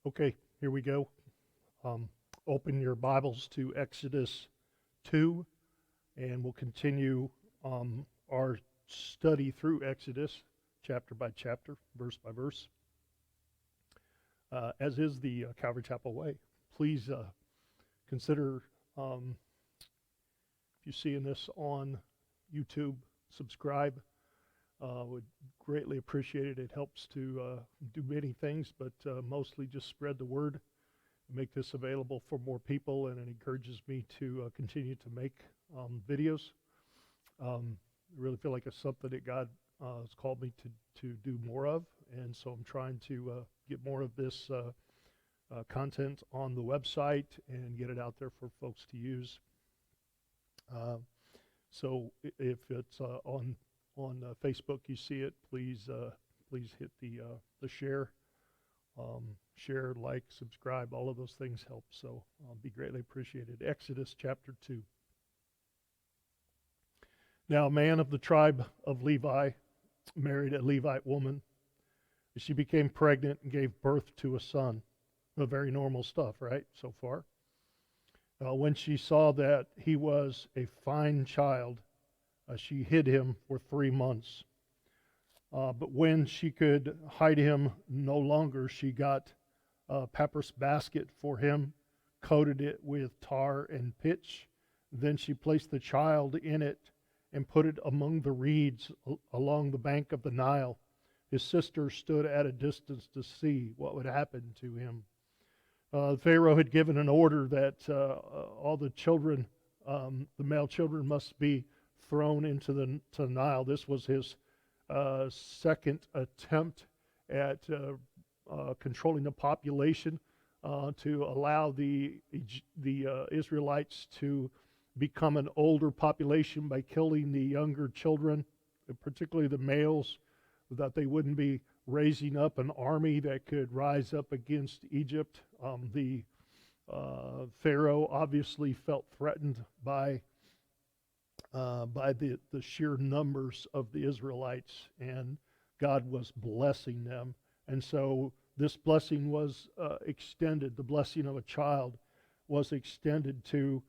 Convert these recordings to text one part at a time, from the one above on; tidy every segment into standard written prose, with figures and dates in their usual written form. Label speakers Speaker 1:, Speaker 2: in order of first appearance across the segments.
Speaker 1: Okay, here we go. Um, Open your Bibles to Exodus 2, and we'll continue our study through Exodus, chapter by chapter, verse by verse, as is the Calvary Chapel way. Please consider, if you're seeing this on YouTube, subscribe. Would greatly appreciate it. It helps to do many things, but mostly just spread the word, make this available for more people, and it encourages me to continue to make videos. I really feel like it's something that God has called me to do more of, and so I'm trying to get more of this content on the website and get it out there for folks to use. So if it's on Facebook, you see it, please hit the share, share, like, subscribe. All of those things help. So be greatly appreciated. Exodus chapter 2. Now a man of the tribe of Levi married a Levite woman. She became pregnant and gave birth to a son. Very normal stuff, right? So far. When she saw that he was a fine child, she hid him for 3 months. But when she could hide him no longer, she got a papyrus basket for him, coated it with tar and pitch. Then she placed the child in it and put it among the reeds along the bank of the Nile. His sister stood at a distance to see what would happen to him. Pharaoh had given an order that all the children, the male children, must be thrown into the Nile. This was his second attempt at controlling the population to allow the Israelites to become an older population by killing the younger children, particularly the males, that they wouldn't be raising up an army that could rise up against Egypt. The Pharaoh obviously felt threatened by the sheer numbers of the Israelites, and God was blessing them. And so this blessing was extended. The blessing of a child was extended to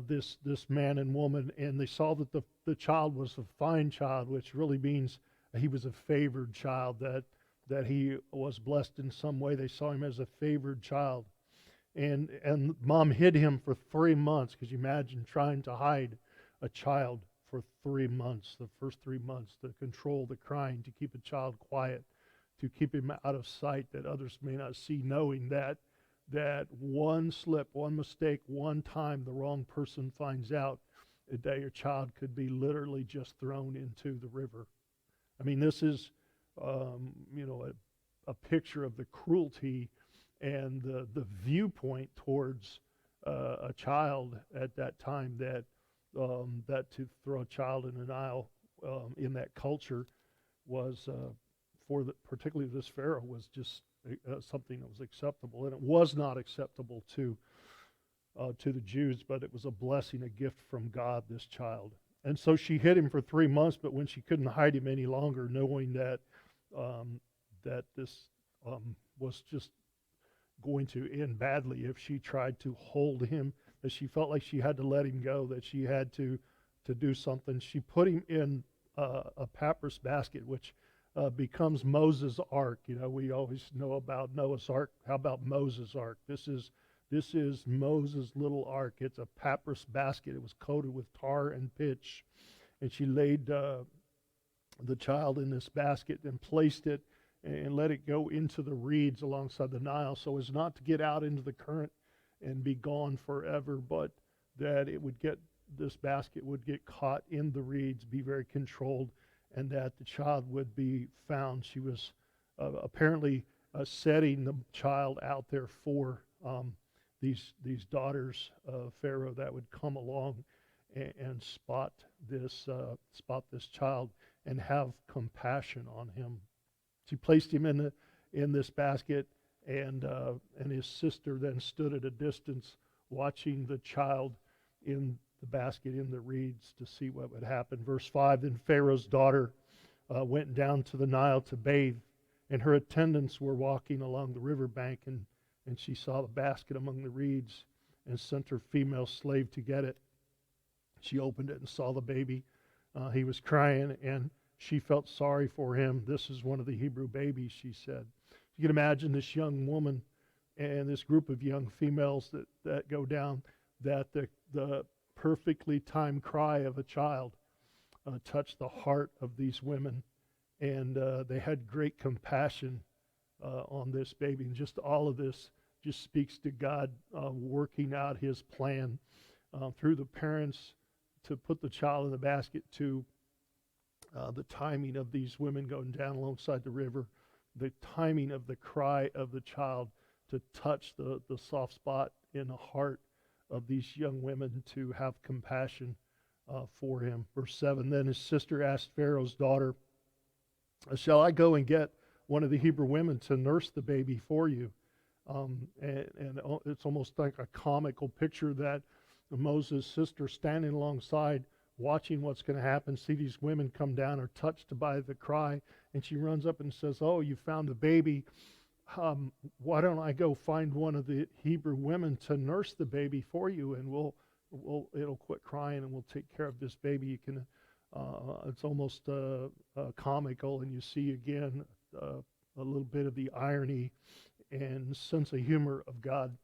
Speaker 1: this man and woman, and they saw that the child was a fine child, which really means he was a favored child, that he was blessed in some way. They saw him as a favored child. And mom hid him for 3 months. Could you imagine trying to hide a child for 3 months, the first 3 months, to control the crying, to keep a child quiet, to keep him out of sight that others may not see, knowing that one slip, one mistake, one time the wrong person finds out, that your child could be literally just thrown into the river. I mean, this is, a picture of the cruelty and the viewpoint towards a child at that time, that to throw a child in the Nile in that culture was, particularly this Pharaoh, was just something that was acceptable. And it was not acceptable to the Jews, but it was a blessing, a gift from God, this child. And so she hid him for 3 months, but when she couldn't hide him any longer, knowing that this was just going to end badly if she tried to hold him, that she felt like she had to let him go, that she had to do something, she put him in a papyrus basket, which becomes Moses' ark. You know, we always know about Noah's ark. How about Moses' ark? This is Moses' little ark. It's a papyrus basket. It was coated with tar and pitch. And she laid the child in this basket and placed it and let it go into the reeds alongside the Nile, so as not to get out into the current and be gone forever, but that this basket would get caught in the reeds, be very controlled, and that the child would be found. She was apparently setting the child out there for these daughters of Pharaoh that would come along and spot this child and have compassion on him. She placed him in this basket, and his sister then stood at a distance watching the child in the basket in the reeds to see what would happen. Verse 5, then Pharaoh's daughter went down to the Nile to bathe, And her attendants were walking along the riverbank, and she saw the basket among the reeds and sent her female slave to get it. She opened it and saw the baby. He was crying, and she felt sorry for him. This is one of the Hebrew babies, she said. You can imagine this young woman and this group of young females that go down, that the perfectly timed cry of a child touched the heart of these women, and they had great compassion on this baby. And just all of this just speaks to God working out his plan through the parents to put the child in the basket, to the timing of these women going down alongside the river, the timing of the cry of the child to touch the soft spot in the heart of these young women to have compassion for him. Verse 7, then his sister asked Pharaoh's daughter, shall I go and get one of the Hebrew women to nurse the baby for you? And it's almost like a comical picture that Moses' sister standing alongside, watching what's going to happen, see these women come down, are touched by the cry, and she runs up and says, oh, you found the baby. Why don't I go find one of the Hebrew women to nurse the baby for you, and it'll quit crying, and we'll take care of this baby. You can, it's almost comical, and you see again a little bit of the irony and sense of humor of God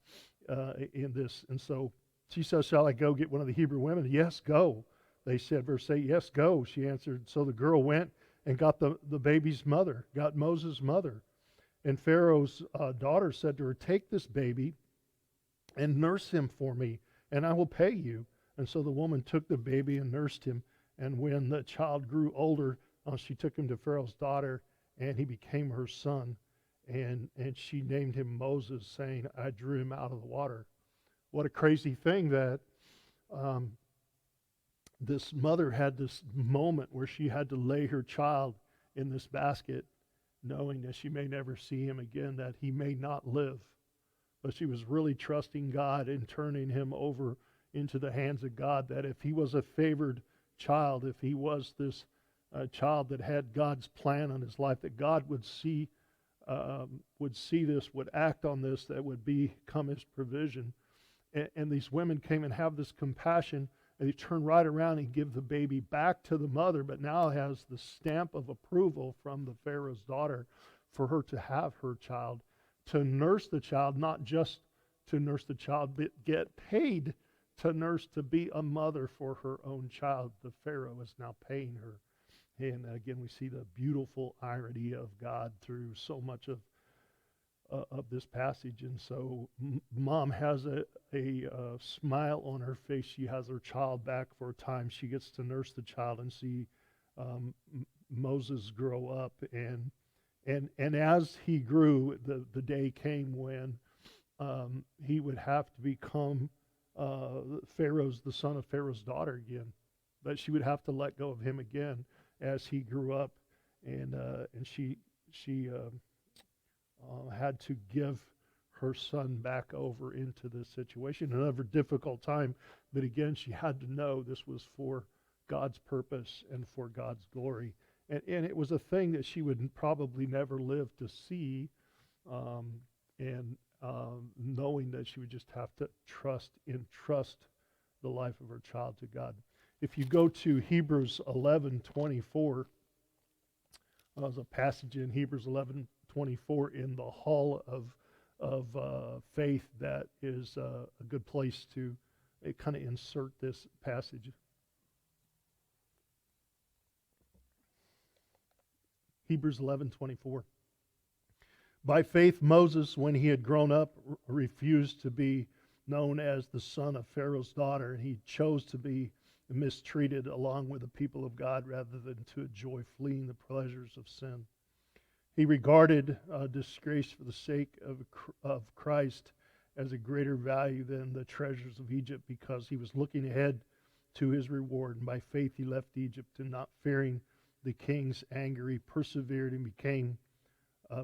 Speaker 1: in this. And so she says, shall I go get one of the Hebrew women? Yes, go. They said, verse 8, yes, go. She answered. So the girl went and got the baby's mother, got Moses' mother. And Pharaoh's daughter said to her, take this baby and nurse him for me, and I will pay you. And so the woman took the baby and nursed him. And when the child grew older, she took him to Pharaoh's daughter, and he became her son. And she named him Moses, saying, I drew him out of the water. What a crazy thing that this mother had this moment where she had to lay her child in this basket, knowing that she may never see him again, that he may not live. But she was really trusting God and turning him over into the hands of God, that if he was a favored child, if he was this child that had God's plan on his life, that God would see this, would act on this, that would become his provision. And these women came and have this compassion, and they turn right around and give the baby back to the mother, but now has the stamp of approval from the Pharaoh's daughter for her to have her child, to nurse the child, not just to nurse the child, but get paid to nurse, to be a mother for her own child. The Pharaoh is now paying her. And again, we see the beautiful irony of God through so much of this passage. And so mom has a smile on her face. She has her child back for a time. She gets to nurse the child and see Moses grow up. And as he grew, the day came when he would have to become the son of Pharaoh's daughter again. But she would have to let go of him again as he grew up, and she had to give her son back over into this situation. Another difficult time, but again, she had to know this was for God's purpose and for God's glory. And it was a thing that she would probably never live to see, knowing that she would just have to entrust the life of her child to God. If you go to Hebrews 11:24, there's a passage in Hebrews 11:24 in the hall of faith that is a good place to kind of insert this passage. Hebrews 11:24. By faith, Moses, when he had grown up, refused to be known as the son of Pharaoh's daughter, and he chose to be mistreated along with the people of God rather than to enjoy fleeing the pleasures of sin. He regarded disgrace for the sake of Christ as a greater value than the treasures of Egypt, because he was looking ahead to his reward. And by faith he left Egypt, and not fearing the king's anger, he persevered and became,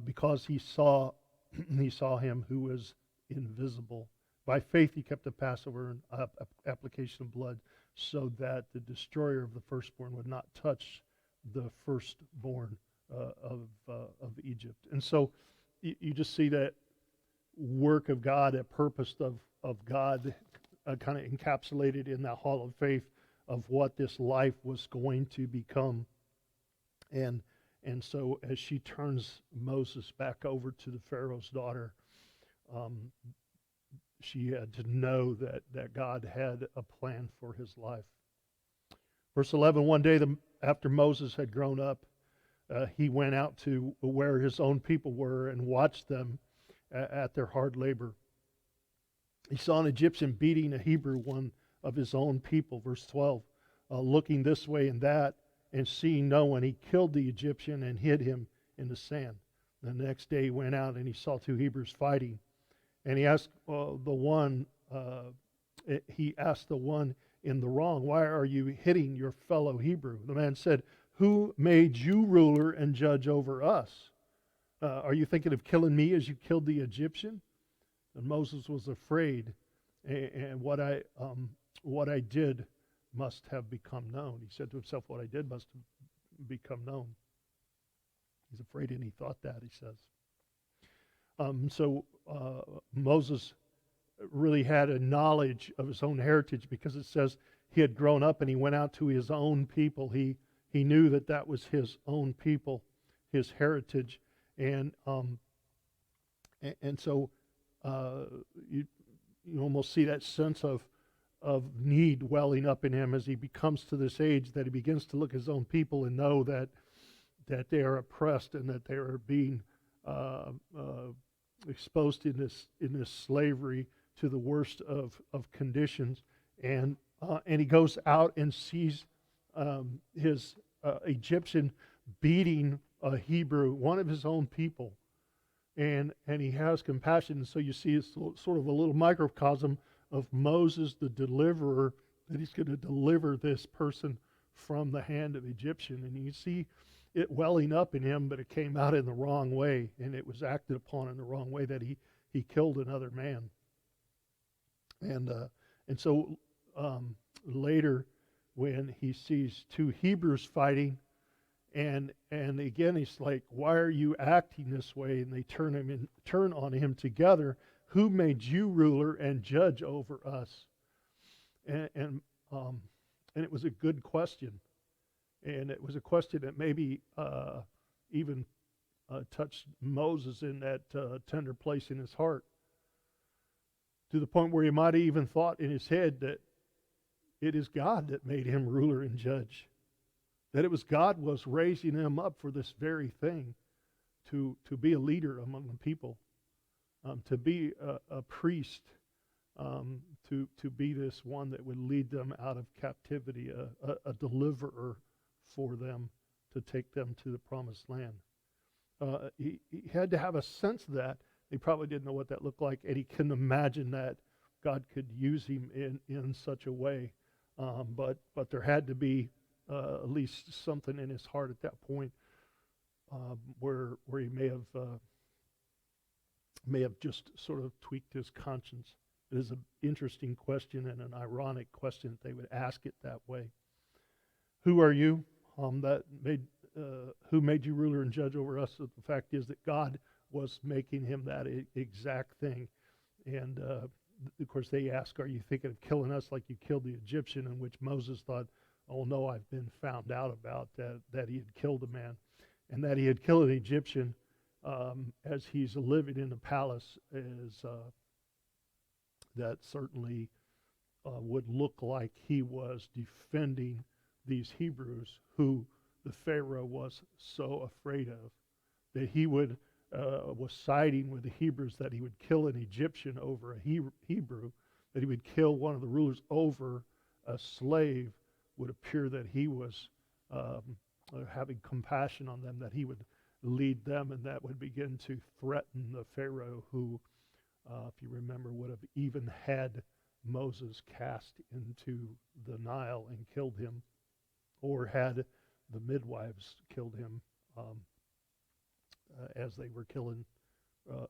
Speaker 1: because he saw him who was invisible. By faith he kept the Passover and application of blood, so that the destroyer of the firstborn would not touch the firstborn of Egypt. And so you just see that work of God, that purpose of God kind of encapsulated in that hall of faith of what this life was going to become. And so as she turns Moses back over to the Pharaoh's daughter, she had to know that God had a plan for his life. Verse 11, one day after Moses had grown up, he went out to where his own people were and watched them at their hard labor. He saw an Egyptian beating a Hebrew, one of his own people. Verse 12, looking this way and that, and seeing no one, he killed the Egyptian and hid him in the sand. The next day he went out and he saw two Hebrews fighting. And he asked the one in the wrong, why are you hitting your fellow Hebrew? The man said, who made you ruler and judge over us? Are you thinking of killing me as you killed the Egyptian? And Moses was afraid, and what I did must have become known. He said to himself, what I did must have become known. He's afraid, and he thought that, he says. So Moses really had a knowledge of his own heritage, because it says he had grown up and he went out to his own people. He knew that was his own people, his heritage, and so you almost see that sense of need welling up in him as he becomes to this age, that he begins to look at his own people and know that they are oppressed and that they are being exposed in this slavery to the worst of conditions, and he goes out and sees his Egyptian beating a Hebrew, one of his own people, and he has compassion. And so you see it's sort of a little microcosm of Moses, the deliverer, that he's going to deliver this person from the hand of Egyptian. And you see it welling up in him, but it came out in the wrong way, and it was acted upon in the wrong way, that he killed another man. And so later, when he sees two Hebrews fighting, and again he's like, why are you acting this way? And they turn on him together. Who made you ruler and judge over us? And it was a good question. And it was a question that maybe even touched Moses in that tender place in his heart, to the point where he might have even thought in his head that it is God that made him ruler and judge, that it was God was raising him up for this very thing, to be a leader among the people, to be a priest, to be this one that would lead them out of captivity, a deliverer for them, to take them to the promised land. He had to have a sense of that. He probably didn't know what that looked like, and he couldn't imagine that God could use him in such a way. But there had to be at least something in his heart at that point where he may have just sort of tweaked his conscience. It is an interesting question and an ironic question that they would ask it that way. Who are you? Who made you ruler and judge over us? The fact is that God was making him that exact thing. And of course they ask, are you thinking of killing us like you killed the Egyptian? In which Moses thought, oh no, I've been found out about that he had killed a man, and that he had killed an Egyptian as he's living in the palace, is that certainly would look like he was defending these Hebrews who the Pharaoh was so afraid of, that he was siding with the Hebrews, that he would kill an Egyptian over a Hebrew, that he would kill one of the rulers over a slave. Would appear that he was having compassion on them, that he would lead them, and that would begin to threaten the Pharaoh who, if you remember, would have even had Moses cast into the Nile and killed him, or had the midwives killed him as they were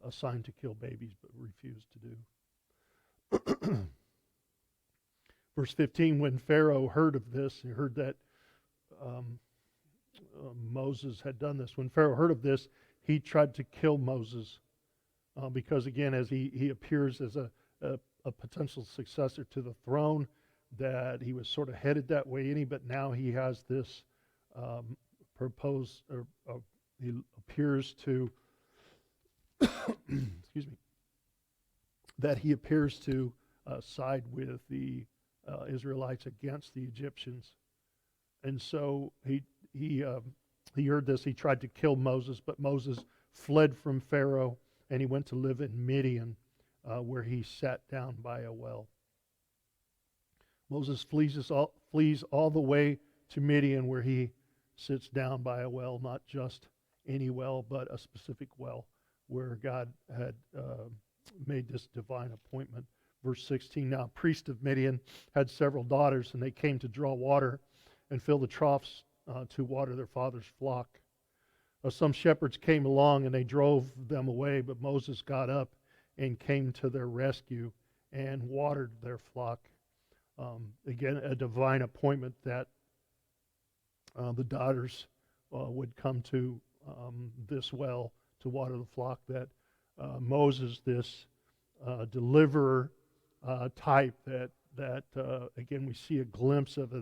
Speaker 1: assigned to kill babies, but refused to do. Verse 15, when Pharaoh heard of this, he heard that Moses had done this. When Pharaoh heard of this, he tried to kill Moses because, again, as he appears as a potential successor to the throne, that he was sort of headed that way, but now he has this proposed, or he appears to, excuse me, that he appears to side with the Israelites against the Egyptians. And so he heard this. He tried to kill Moses, but Moses fled from Pharaoh, and he went to live in Midian, where he sat down by a well. Moses flees all the way to Midian, where he sits down by a well, not just any well, but a specific well, where God had made this divine appointment. Verse 16, now a priest of Midian had several daughters, and they came to draw water and fill the troughs to water their father's flock. Some shepherds came along, and they drove them away, but Moses got up and came to their rescue and watered their flock. Again, a divine appointment that the daughters would come to this well to water the flock, that Moses, this deliverer type, that again, we see a glimpse of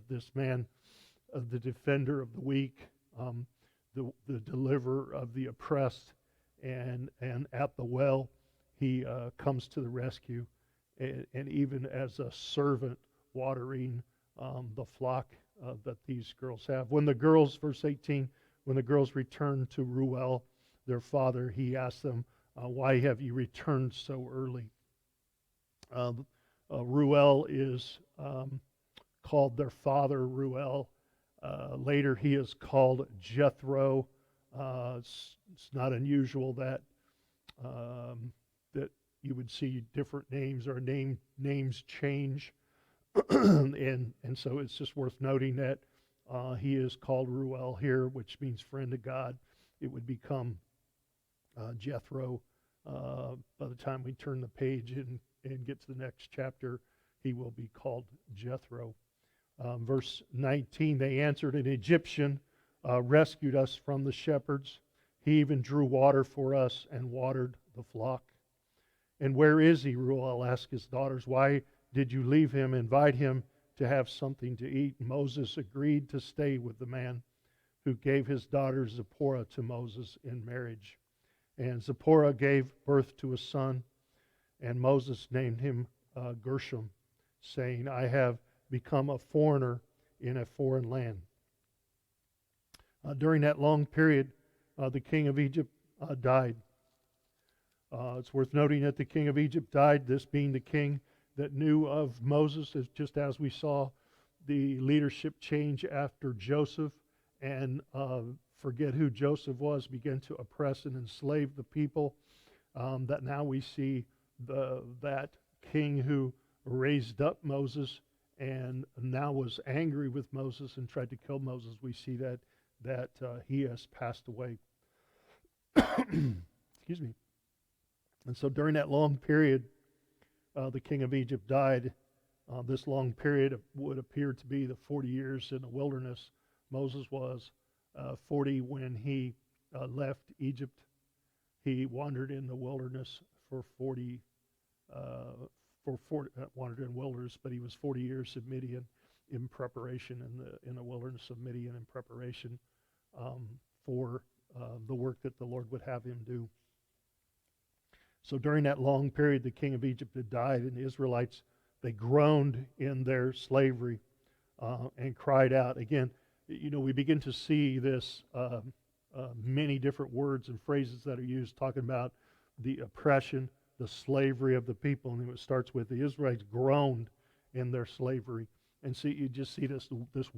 Speaker 1: this man, the defender of the weak, the deliverer of the oppressed, and at the well, he comes to the rescue, and even as a servant watering the flock that these girls have. When the girls, verse 18, when the girls returned to Reuel, their father, he asked them, why have you returned so early? Reuel is called their father, Reuel. Later he is called Jethro. It's not unusual that that you would see different names or names change. and so it's just worth noting that he is called Reuel here, which means friend of God. It would become Jethro by the time we turn the page and get to the next chapter. He will be called Jethro. Verse 19, they answered, an Egyptian rescued us from the shepherds. He even drew water for us and watered the flock. And where is he? Reuel asked his daughters. Why did you leave him? Invite him to have something to eat. Moses agreed to stay with the man who gave his daughter Zipporah to Moses in marriage. And Zipporah gave birth to a son, and Moses named him Gershom, saying, I have become a foreigner in a foreign land. During that long period, the king of Egypt died. It's worth noting that the king of Egypt died, this being the king that knew of Moses, just as we saw the leadership change after Joseph, and forget who Joseph was, began to oppress and enslave the people. That now we see that king who raised up Moses and now was angry with Moses and tried to kill Moses. We see that he has passed away. Excuse me. And so during that long period, the king of Egypt died. This long period would appear to be the 40 years in the wilderness. Moses was 40 when he left Egypt. He wandered in the wilderness for 40, wandered in wilderness, but he was 40 years in Midian in preparation, in the wilderness of Midian, in preparation for the work that the Lord would have him do. So during that long period, the king of Egypt had died, and the Israelites, they groaned in their slavery and cried out. Again, we begin to see this many different words and phrases that are used talking about the oppression, the slavery of the people. And it starts with the Israelites groaned in their slavery. And so you just see this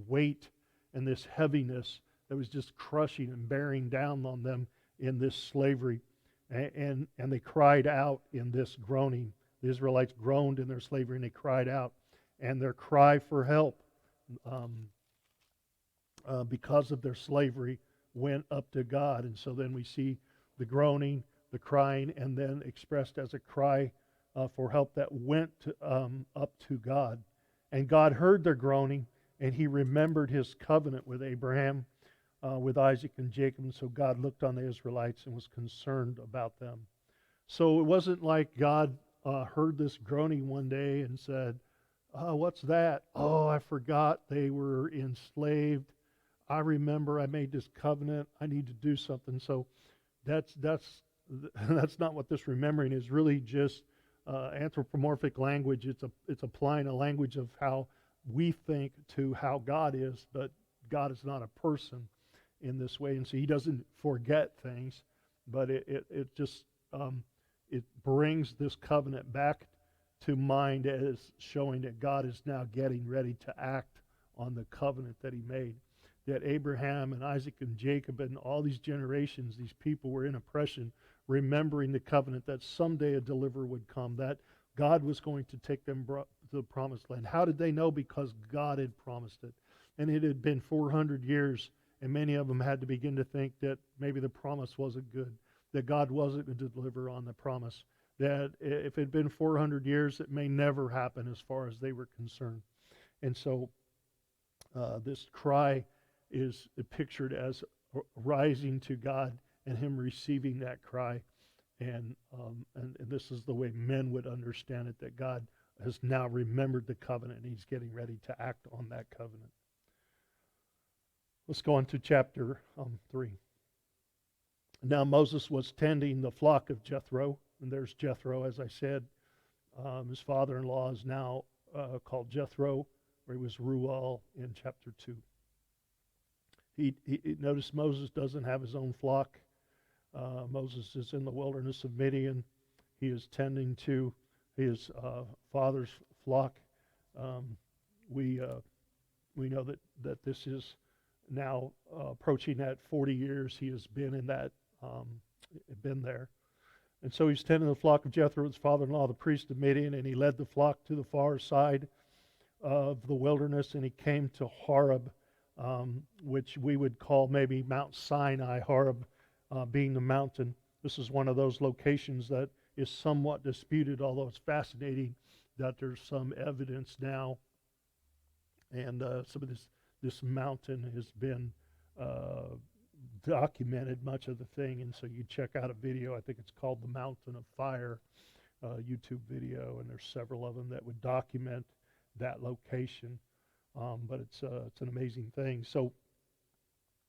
Speaker 1: weight and this heaviness that was just crushing and bearing down on them in this slavery. And they cried out in this groaning. The Israelites groaned in their slavery and they cried out. And their cry for help because of their slavery went up to God. And so then we see the groaning, the crying, and then expressed as a cry for help that went up to God. And God heard their groaning, and he remembered his covenant with Abraham, with Isaac and Jacob. And so God looked on the Israelites and was concerned about them. So it wasn't like God heard this groaning one day and said, "Oh, what's that? Oh, I forgot they were enslaved. I remember I made this covenant. I need to do something." So that's that's not what this remembering is. Really just anthropomorphic language. It's applying a language of how we think to how God is, but God is not a person in this way, and so He doesn't forget things, but it just it brings this covenant back to mind as showing that God is now getting ready to act on the covenant that He made. That Abraham and Isaac and Jacob and all these generations, these people were in oppression, remembering the covenant that someday a deliverer would come, that God was going to take them to the promised land. How did they know? Because God had promised it. And it had been 400 years, and many of them had to begin to think that maybe the promise wasn't good, that God wasn't going to deliver on the promise, that if it had been 400 years, it may never happen as far as they were concerned. And so this cry is pictured as rising to God and Him receiving that cry. And this is the way men would understand it, that God has now remembered the covenant and He's getting ready to act on that covenant. Let's go on to chapter 3. Now Moses was tending the flock of Jethro, and there's Jethro, as I said. His father-in-law is now called Jethro, where he was Ruel in chapter 2. He notice Moses doesn't have his own flock. Moses is in the wilderness of Midian. He is tending to his father's flock. We know that this is now approaching that 40 years he has been in that, been there. And so he's tending the flock of Jethro, his father-in-law, the priest of Midian, and he led the flock to the far side of the wilderness, and he came to Horeb, which we would call maybe Mount Sinai, Horeb being the mountain. This is one of those locations that is somewhat disputed, although it's fascinating that there's some evidence now, and some of this mountain has been documented, much of the thing, and so you check out a video, I think it's called The Mountain of Fire, YouTube video, and there's several of them that would document that location, but it's an amazing thing. So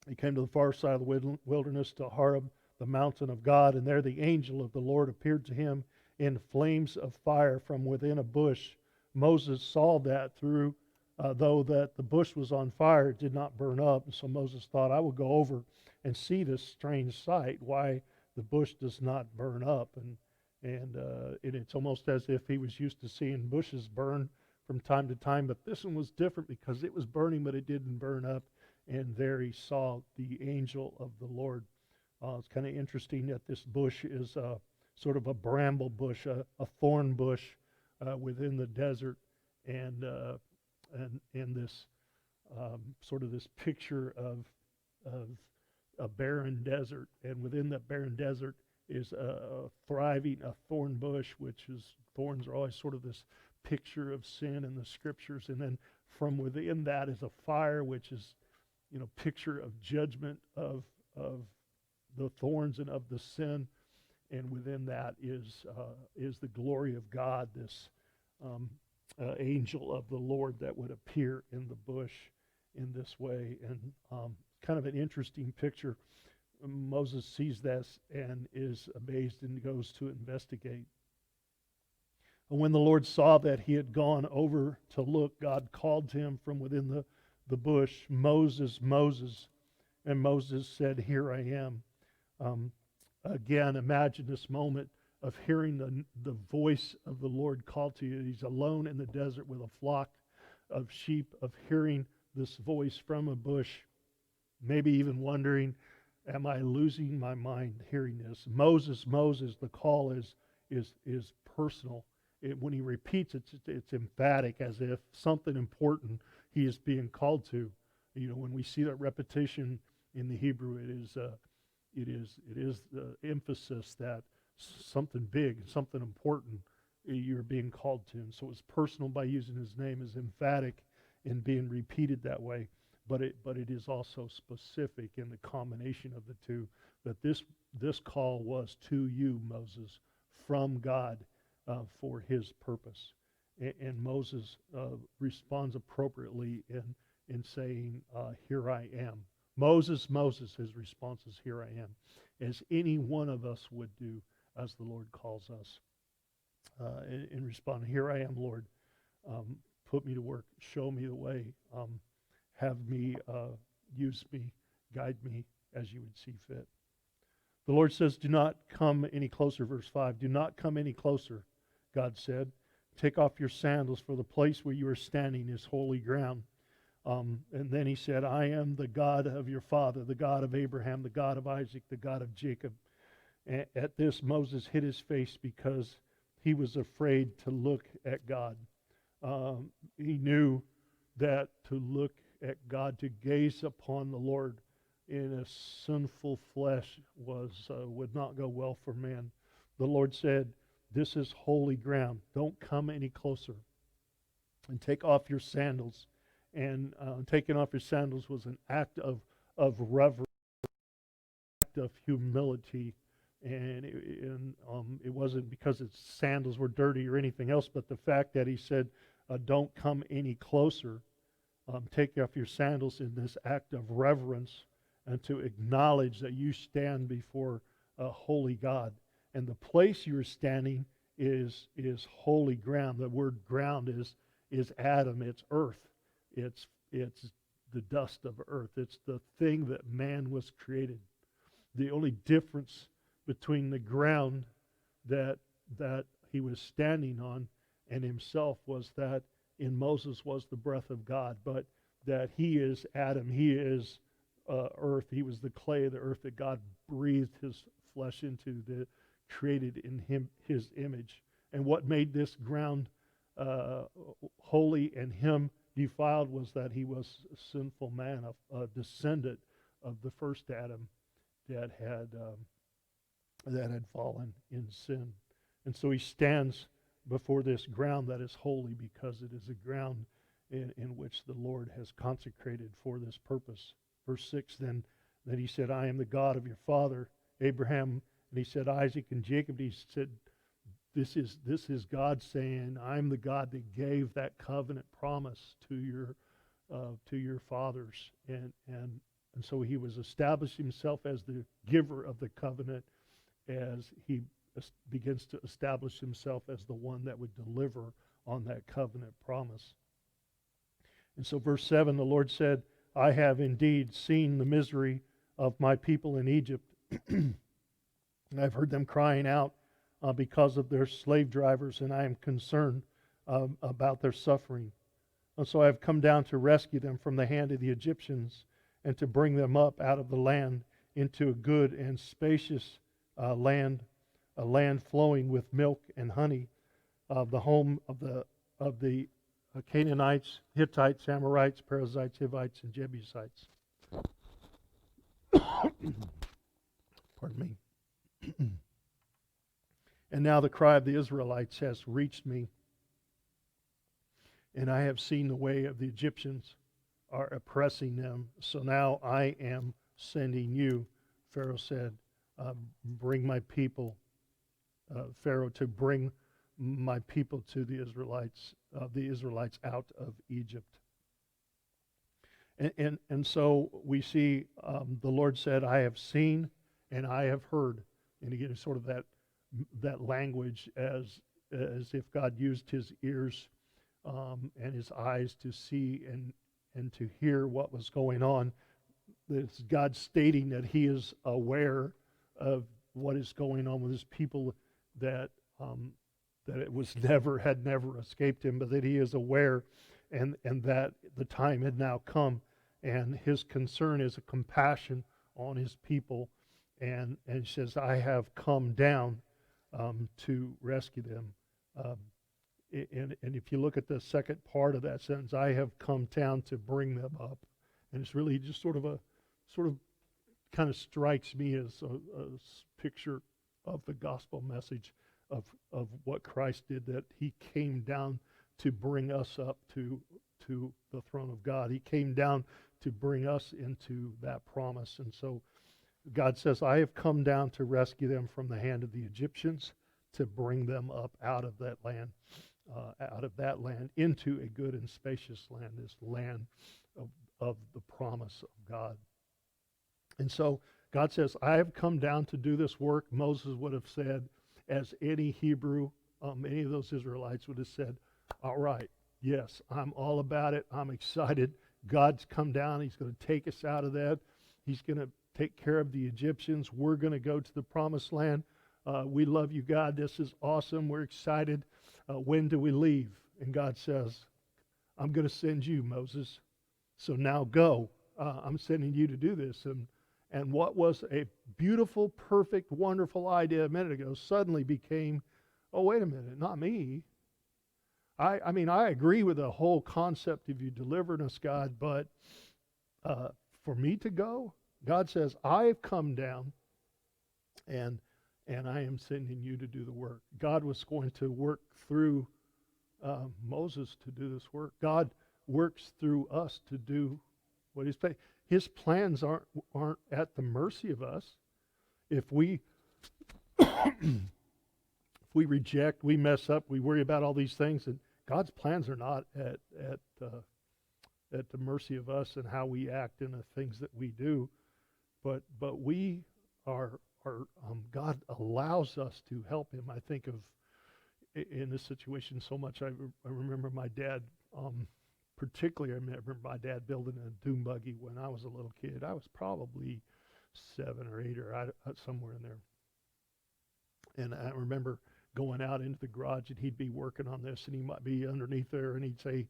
Speaker 1: he came to the far side of the wilderness, to Horeb, the mountain of God, and there the angel of the Lord appeared to him in flames of fire from within a bush. Moses saw that though that the bush was on fire, it did not burn up. And so Moses thought, I will go over and see this strange sight, why the bush does not burn up. And it's almost as if he was used to seeing bushes burn from time to time, but this one was different because it was burning, but it didn't burn up. And there he saw the angel of the Lord. It's kind of interesting that this bush is sort of a bramble bush, a thorn bush within the desert, and this sort of this picture of a barren desert, and within that barren desert is a thriving thorn bush, which is, thorns are always sort of this picture of sin in the scriptures, and then from within that is a fire, which is, picture of judgment of the thorns and of the sin, and within that is the glory of God, this angel of the Lord that would appear in the bush in this way. And kind of an interesting picture. Moses sees this and is amazed and goes to investigate. And when the Lord saw that he had gone over to look, God called to him from within the bush, Moses, Moses. And Moses said, Here I am. Again, imagine this moment of hearing the voice of the Lord call to you. He's alone in the desert with a flock of sheep, of hearing this voice from a bush, maybe even wondering, am I losing my mind hearing this? Moses, Moses, the call is personal. When he repeats it, it's emphatic, as if something important he is being called to. When we see that repetition in the Hebrew, it is the emphasis that something big, something important you're being called to. And so it's personal by using his name, is emphatic in being repeated that way. but it is also specific in the combination of the two, that this call was to you, Moses, from God for his purpose. And Moses responds appropriately in saying, here I am. Moses, Moses, his response is, here I am, as any one of us would do as the Lord calls us. In responding, here I am, Lord, put me to work, show me the way, have me, use me, guide me as you would see fit. The Lord says, do not come any closer, verse 5. Do not come any closer, God said. Take off your sandals, for the place where you are standing is holy ground. And then he said, I am the God of your father, the God of Abraham, the God of Isaac, the God of Jacob. At this, Moses hid his face because he was afraid to look at God. He knew that to look at God, to gaze upon the Lord in a sinful flesh would not go well for man. The Lord said, this is holy ground. Don't come any closer. And take off your sandals. And taking off your sandals was an act of reverence, act of humility. And it wasn't because its sandals were dirty or anything else, but the fact that he said, don't come any closer. Take off your sandals in this act of reverence and to acknowledge that you stand before a holy God. And the place you're standing is holy ground. The word ground is Adam, it's earth. It's the dust of earth. It's the thing that man was created. The only difference between the ground that he was standing on and himself was that in Moses was the breath of God, but that he is Adam, he is earth, he was the clay of the earth that God breathed his flesh into, that created in him his image. And what made this ground holy and him defiled was that he was a sinful man, a descendant of the first Adam that had fallen in sin. And so he stands before this ground that is holy because it is a ground in which the Lord has consecrated for this purpose. Verse 6, then he said, I am the God of your father, Abraham, and he said, Isaac and Jacob. He said, this is God saying, I'm the God that gave that covenant promise to your fathers. And so he was establishing himself as the giver of the covenant as he begins to establish himself as the one that would deliver on that covenant promise. And so verse 7, the Lord said, I have indeed seen the misery of my people in Egypt, and I've heard them crying out because of their slave drivers, and I am concerned about their suffering. And so I have come down to rescue them from the hand of the Egyptians and to bring them up out of the land into a good and spacious land, a land flowing with milk and honey, the home of the Canaanites, Hittites, Amorites, Perizzites, Hivites, and Jebusites. Pardon me. And now the cry of the Israelites has reached me, and I have seen the way of the Egyptians are oppressing them. So now I am sending you, Pharaoh said, bring my people, Pharaoh, to bring my people to the Israelites out of Egypt. And so we see the Lord said, I have seen and I have heard. And again, sort of that language as if God used his ears and his eyes to see and to hear what was going on. It's God stating that he is aware of what is going on with his people, that it was had never escaped him, but that he is aware and that the time had now come, and his concern is a compassion on his people, and he says, I have come down to rescue them. And if you look at the second part of that sentence, I have come down to bring them up. And it's really just sort of kind of strikes me as a picture of the gospel message of what Christ did, that he came down to bring us up to the throne of God. He came down to bring us into that promise. And so God says, I have come down to rescue them from the hand of the Egyptians, to bring them up out of that land into a good and spacious land, this land of the promise of God. And so God says, I have come down to do this work. Moses would have said, as any Hebrew, any of those Israelites would have said, all right, yes, I'm all about it. I'm excited. God's come down. He's going to take us out of that. He's going to take care of the Egyptians. We're going to go to the promised land. We love you, God. This is awesome. We're excited. When do we leave? And God says, I'm going to send you, Moses. So now go. I'm sending you to do this. And what was a beautiful, perfect, wonderful idea a minute ago suddenly became, oh, wait a minute, not me. I mean, I agree with the whole concept of you delivering us, God, but for me to go, God says, I have come down and I am sending you to do the work. God was going to work through Moses to do this work. God works through us to do what He's planning. His plans aren't at the mercy of us. If we reject, we mess up, we worry about all these things, and God's plans are not at the mercy of us and how we act in the things that we do, but we are God allows us to help Him. I think of in this situation so much. I remember my dad. Particularly, I remember my dad building a dune buggy when I was a little kid. I was probably 7 or 8 or somewhere in there. And I remember going out into the garage, and he'd be working on this, and he might be underneath there, and he'd say,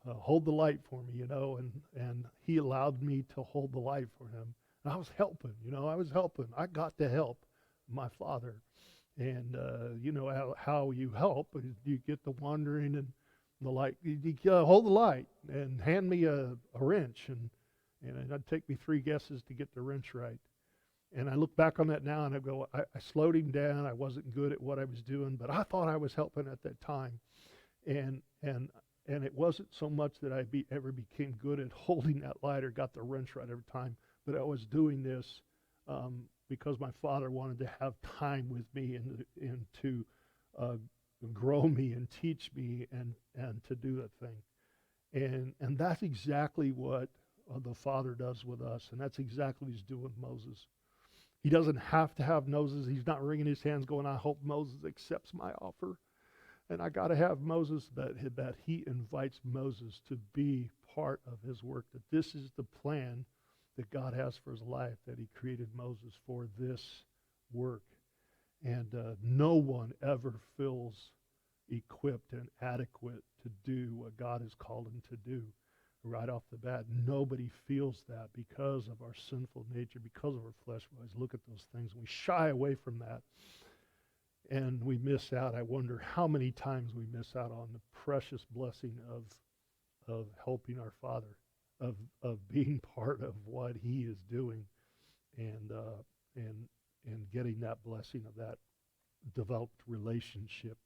Speaker 1: hold the light for me, and he allowed me to hold the light for him. And I was helping, I was helping. I got to help my father. And how you help, you get the wandering and the light, you hold the light and hand me a wrench, and it'd take me 3 guesses to get the wrench right. And I look back on that now and I go, I slowed him down. I wasn't good at what I was doing, but I thought I was helping at that time. And it wasn't so much that I ever became good at holding that light or got the wrench right every time, but I was doing this because my father wanted to have time with me and to grow me and teach me and to do that thing. And that's exactly what the Father does with us, and that's exactly what He's doing with Moses. He doesn't have to have Moses. He's not wringing his hands going, I hope Moses accepts my offer. And I got to have Moses, that He invites Moses to be part of His work, that this is the plan that God has for his life, that He created Moses for this work. And no one ever feels equipped and adequate to do what God has called him to do. Right off the bat, nobody feels that because of our sinful nature, because of our flesh. We always look at those things and we shy away from that. And we miss out. I wonder how many times we miss out on the precious blessing of helping our Father, of being part of what He is doing, and getting that blessing of that developed relationship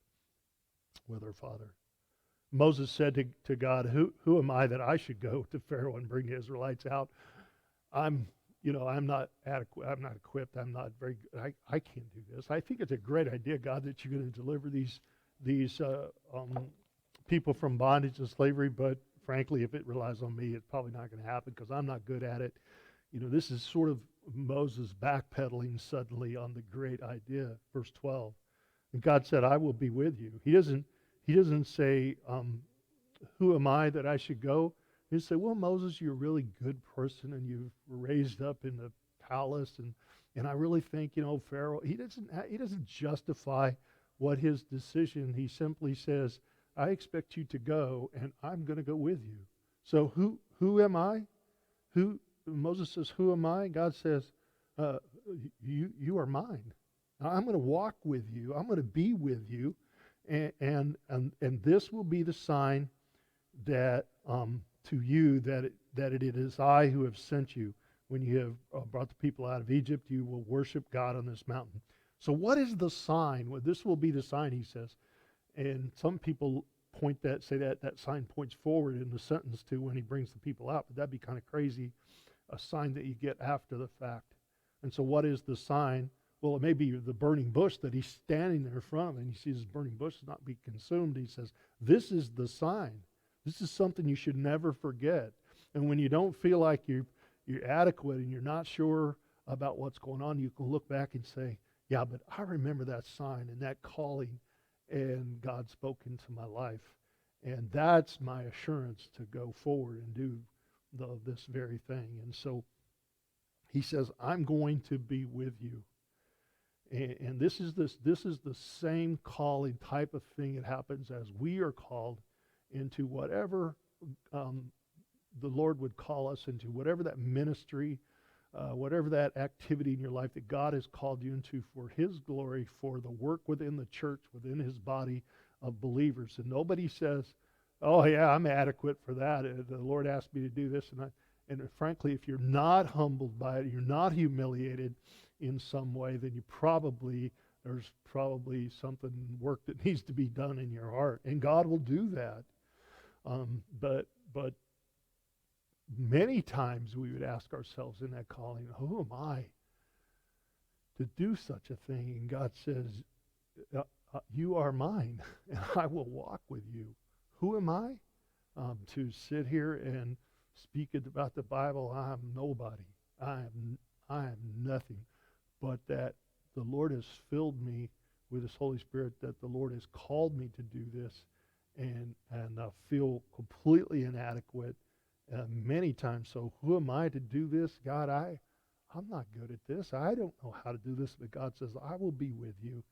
Speaker 1: with our Father. Moses said to God, who am I that I should go to Pharaoh and bring the Israelites out? I'm not adequate. I'm not equipped. I'm not very good. I can't do this. I think it's a great idea, God, that you're going to deliver these people from bondage and slavery. But frankly, if it relies on me, it's probably not going to happen because I'm not good at it. This is sort of Moses backpedaling suddenly on the great idea. Verse 12. And God said, I will be with you. He doesn't say, who am I that I should go? He say, well, Moses, you're a really good person and you were raised up in the palace, and I really think, Pharaoh, he doesn't justify what his decision. He simply says, I expect you to go, and I'm going to go with you. So who am I? Moses says, who am I? God says, you are mine. I'm going to walk with you. I'm going to be with you, and this will be the sign that to you that it is I who have sent you. When you have brought the people out of Egypt, you will worship God on this mountain. So what is the sign? Well, this will be the sign, he says. And some people say that sign points forward in the sentence to when he brings the people out, but that'd be kind of crazy, a sign that you get after the fact. And so what is the sign? Well, it may be the burning bush that he's standing there in front of, and he sees his burning bush not be consumed. He says, this is the sign. This is something you should never forget. And when you don't feel like you're adequate and you're not sure about what's going on, you can look back and say, yeah, but I remember that sign and that calling, and God spoke into my life. And that's my assurance to go forward and do this very thing. And so he says, I'm going to be with you. And this is the same calling type of thing that happens as we are called into whatever the Lord would call us into, whatever that ministry, whatever that activity in your life that God has called you into for His glory, for the work within the church, within His body of believers. And nobody says, oh yeah, I'm adequate for that. The Lord asked me to do this. And frankly, if you're not humbled by it, you're not humiliated in some way, then there's probably something, work that needs to be done in your heart. And God will do that. But many times we would ask ourselves in that calling, who am I to do such a thing? And God says, you are mine, and I will walk with you. Who am I? To sit here and speak about the Bible, I'm nobody. I am nothing. But that the Lord has filled me with His Holy Spirit, that the Lord has called me to do this, and feel completely inadequate many times. So who am I to do this? God, I'm not good at this. I don't know how to do this. But God says, I will be with you.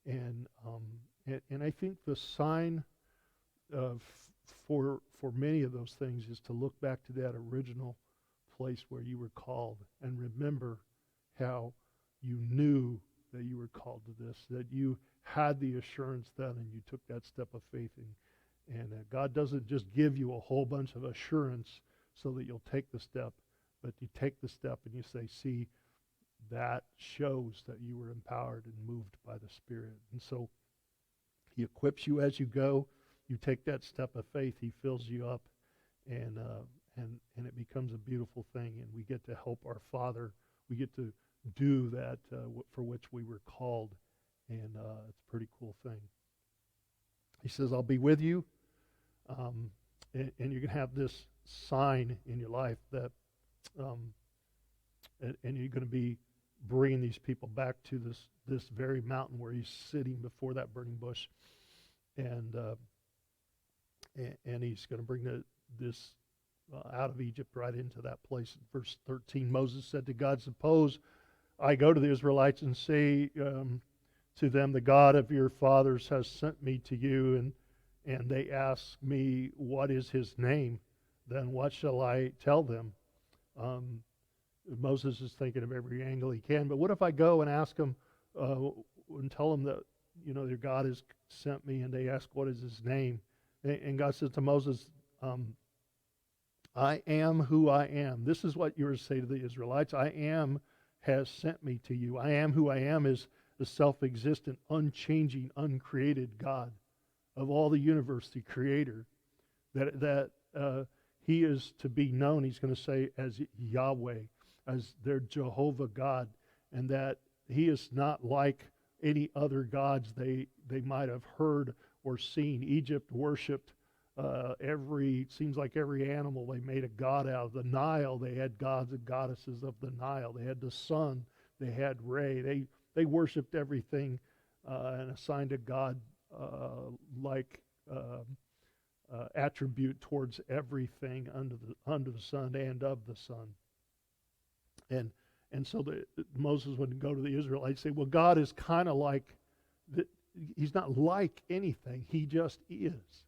Speaker 1: And I think the sign for many of those things is to look back to that original place where you were called and remember how you knew that you were called to this, that you had the assurance then and you took that step of faith. And God doesn't just give you a whole bunch of assurance so that you'll take the step, but you take the step and you say, see, that shows that you were empowered and moved by the Spirit. And so He equips you as you go. You take that step of faith. He fills you up, and it becomes a beautiful thing. And we get to help our Father. We get to do that for which we were called, and it's a pretty cool thing. He says, I'll be with you, and you're going to have this sign in your life that, and you're going to be bringing these people back to this very mountain where He's sitting before that burning bush, and He's going to bring this out of Egypt right into that place. In verse 13, Moses said to God, suppose I go to the Israelites and say to them, the God of your fathers has sent me to you, and they ask me, what is His name? Then what shall I tell them? Moses is thinking of every angle he can, but what if I go and ask them and tell them that, their God has sent me, and they ask, what is His name? And God says to Moses, I am who I am. This is what you're to say to the Israelites. I am has sent me to you. I am who I am is the self-existent, unchanging, uncreated God of all the universe, the Creator. That He is to be known, He's going to say, as Yahweh, as their Jehovah God, and that He is not like any other gods they might have heard or seen. Egypt worshipped seems like every animal they made a god out of. The Nile, they had gods and goddesses of the Nile. They had the sun, they had Re. They worshipped everything and assigned a god like attribute towards everything under the sun and of the sun. And so Moses would go to the Israelites and say, well, God is kind of like, He's not like anything. He just is.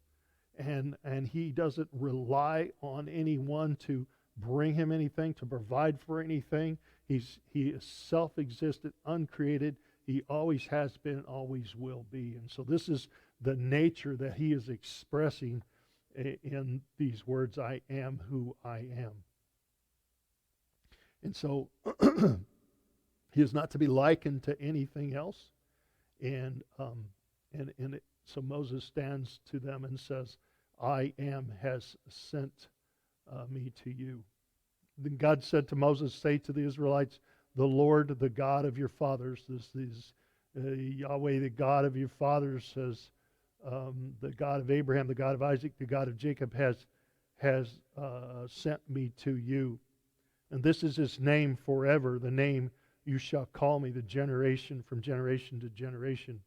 Speaker 1: And He doesn't rely on anyone to bring Him anything, to provide for anything. He is self-existent, uncreated. He always has been, always will be. And so this is the nature that He is expressing in these words, I am who I am. And so He is not to be likened to anything else. And So Moses stands to them and says, I am has sent me to you. Then God said to Moses, say to the Israelites, the Lord, the God of your fathers, this is Yahweh, the God of your fathers, says, the God of Abraham, the God of Isaac, the God of Jacob has sent me to you. And this is his name forever, the name you shall call me, the generation from generation to generation.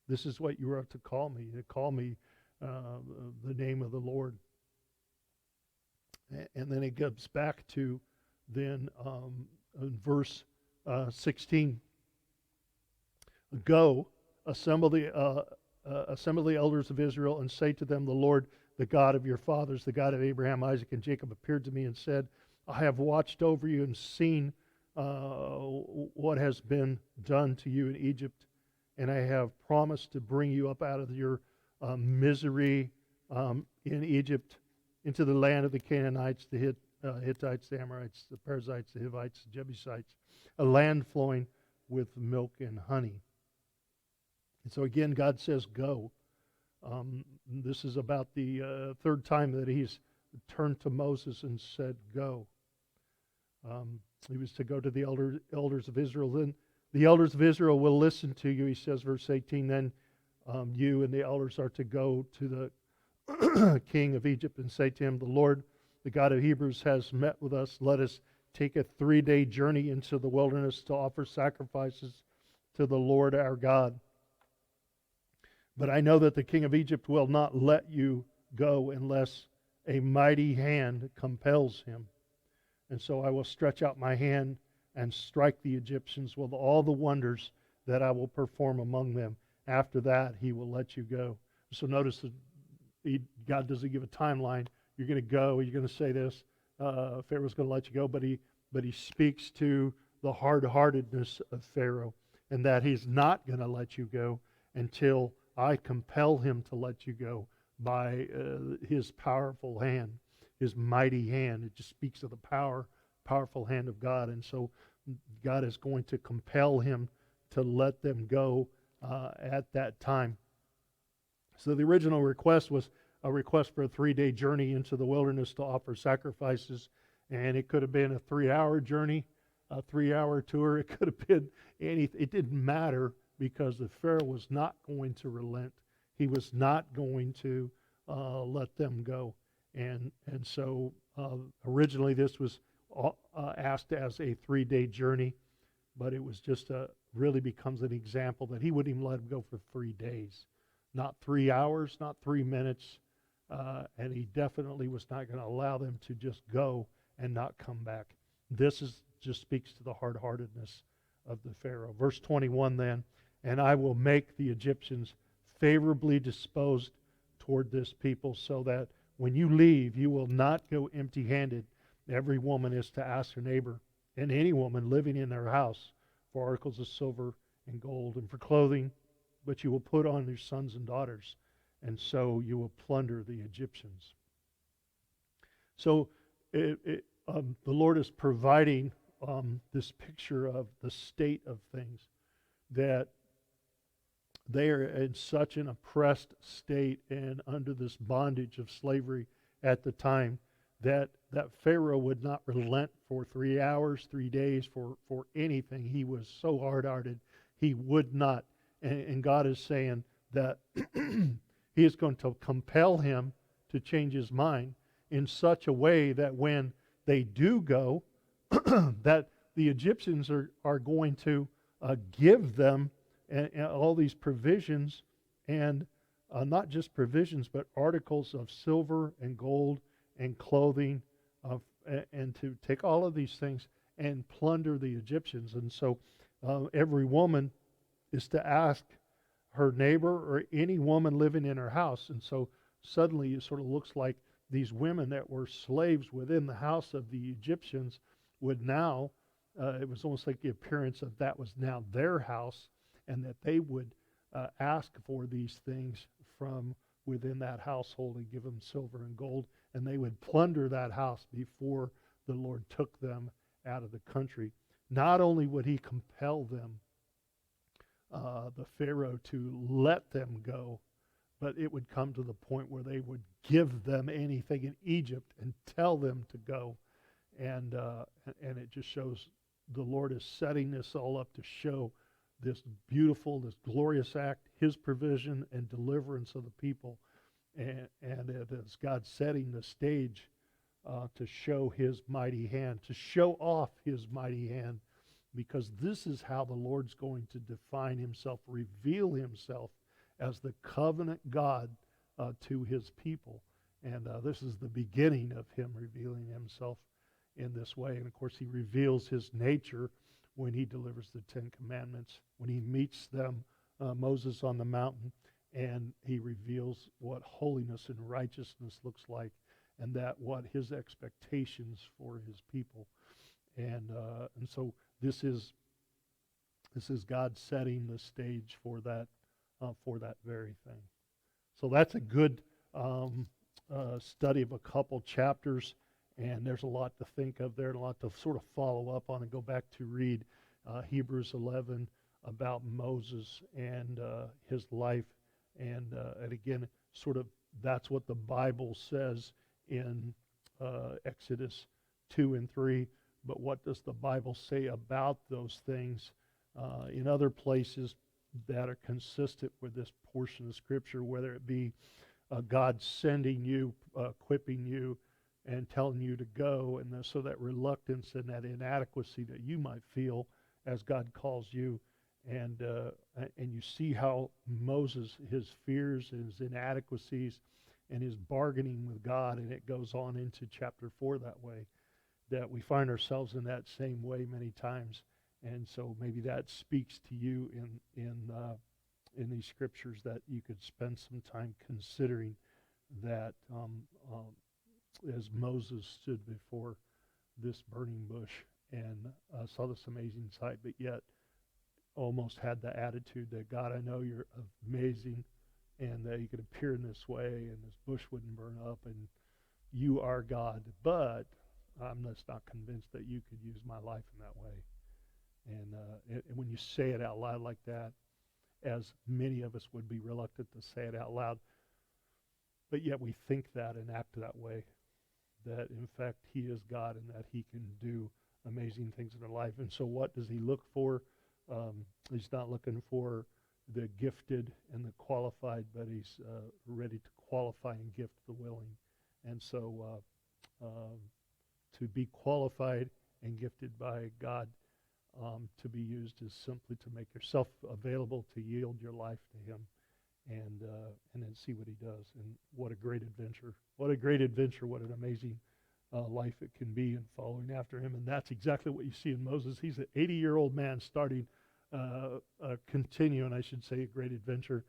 Speaker 1: This is what you are to call me. You call me the name of the Lord. And then it goes back to then in verse 16. Go, assemble the elders of Israel and say to them, the Lord, the God of your fathers, the God of Abraham, Isaac, and Jacob appeared to me and said, I have watched over you and seen what has been done to you in Egypt, and I have promised to bring you up out of your misery in Egypt into the land of the Canaanites, the Hittites, the Amorites, the Perizzites, the Hivites, the Jebusites, a land flowing with milk and honey. And so again, God says, go. This is about the third time that he's turned to Moses and said, go. He was to go to the elders of Israel. Then the elders of Israel will listen to you, he says, verse 18. Then you and the elders are to go to the king of Egypt and say to him, the Lord, the God of Hebrews, has met with us. Let us take a 3-day journey into the wilderness to offer sacrifices to the Lord our God. But I know that the king of Egypt will not let you go unless a mighty hand compels him. And so I will stretch out my hand and strike the Egyptians with all the wonders that I will perform among them. After that, he will let you go. So notice that God doesn't give a timeline. You're going to go. You're going to say this. Pharaoh's going to let you go. But he speaks to the hard-heartedness of Pharaoh, and that he's not going to let you go until I compel him to let you go by his powerful hand, his mighty hand. It just speaks of the powerful hand of God. And so God is going to compel him to let them go at that time. So the original request was a request for a 3-day journey into the wilderness to offer sacrifices. And it could have been a 3-hour journey, a 3-hour tour. It could have been anything. It didn't matter, because the Pharaoh was not going to relent. He was not going to let them go. And so originally this was asked as a 3-day journey, but it was just really becomes an example that he wouldn't even let them go for 3 days. Not 3 hours, not 3 minutes, and he definitely was not going to allow them to just go and not come back. This just speaks to the hard-heartedness of the Pharaoh. Verse 21 then, and I will make the Egyptians favorably disposed toward this people, so that when you leave, you will not go empty-handed. Every woman is to ask her neighbor, and any woman living in their house, for articles of silver and gold and for clothing, but you will put on your sons and daughters, and so you will plunder the Egyptians. So the Lord is providing this picture of the state of things, that they are in such an oppressed state and under this bondage of slavery at the time that Pharaoh would not relent for 3 hours, 3 days, for anything. He was so hard-hearted, he would not. And God is saying that he is going to compel him to change his mind in such a way that when they do go, that the Egyptians are going to give them and all these provisions, and not just provisions, but articles of silver and gold and clothing, and to take all of these things and plunder the Egyptians. And so every woman is to ask her neighbor or any woman living in her house. And so suddenly it sort of looks like these women that were slaves within the house of the Egyptians would now, it was almost like the appearance of that was now their house, and that they would ask for these things from within that household and give them silver and gold, and they would plunder that house before the Lord took them out of the country. Not only would he compel them, the Pharaoh, to let them go, but it would come to the point where they would give them anything in Egypt and tell them to go. And it just shows the Lord is setting this all up to show this beautiful, this glorious act, his provision and deliverance of the people. And it is God setting the stage to show his mighty hand, to show off his mighty hand, because this is how the Lord's going to define himself, reveal himself as the covenant God to his people. And this is the beginning of him revealing himself in this way. And of course, he reveals his nature when he delivers the Ten Commandments, when he meets them, Moses on the mountain, and he reveals what holiness and righteousness looks like, and that what his expectations for his people. And so this is God setting the stage for that very thing. So that's a good study of a couple chapters, and there's a lot to think of there, and a lot to sort of follow up on and go back to read Hebrews 11 about Moses and his life, and again, sort of that's what the Bible says in Exodus 2 and 3. But what does the Bible say about those things in other places that are consistent with this portion of Scripture, whether it be God sending you, equipping you, and telling you to go, and so that reluctance and that inadequacy that you might feel as God calls you, and you see how Moses, his fears and his inadequacies and his bargaining with God, and it goes on into chapter 4 that way, that we find ourselves in that same way many times. And so maybe that speaks to you in these scriptures, that you could spend some time considering that as Moses stood before this burning bush and saw this amazing sight, but yet almost had the attitude that, God, I know you're amazing, and that you could appear in this way and this bush wouldn't burn up, and you are God, but I'm just not convinced that you could use my life in that way. And when you say it out loud like that, as many of us would be reluctant to say it out loud, but yet we think that and act that way, that in fact he is God and that he can do amazing things in our life. And so what does he look for? He's not looking for the gifted and the qualified, but he's ready to qualify and gift the willing. And so to be qualified and gifted by God to be used is simply to make yourself available to yield your life to him, and then see what he does. And what a great adventure. What a great adventure. What an amazing life it can be in following after him. And that's exactly what you see in Moses. He's an 80-year-old man starting continuing, I should say, a great adventure,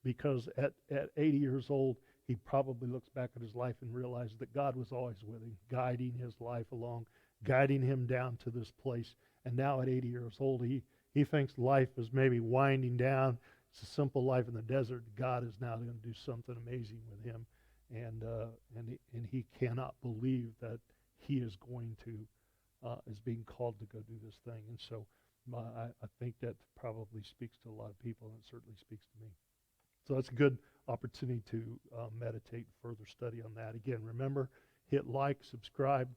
Speaker 1: because at 80 years old, he probably looks back at his life and realizes that God was always with him, guiding his life along, guiding him down to this place. And now at 80 years old, he thinks life is maybe winding down. It's a simple life in the desert. God is now going to do something amazing with him. And he cannot believe that he is going to, is being called to go do this thing. And so I think that probably speaks to a lot of people, and it certainly speaks to me. So that's a good opportunity to meditate, further study on that. Again, remember, hit like, subscribe,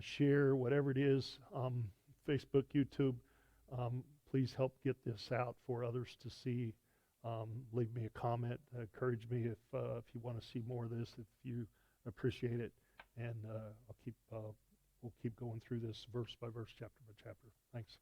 Speaker 1: share, whatever it is, Facebook, YouTube. Please help get this out for others to see. Leave me a comment. Encourage me if you want to see more of this, if you appreciate it. And we'll keep going through this verse by verse, chapter by chapter. Thanks.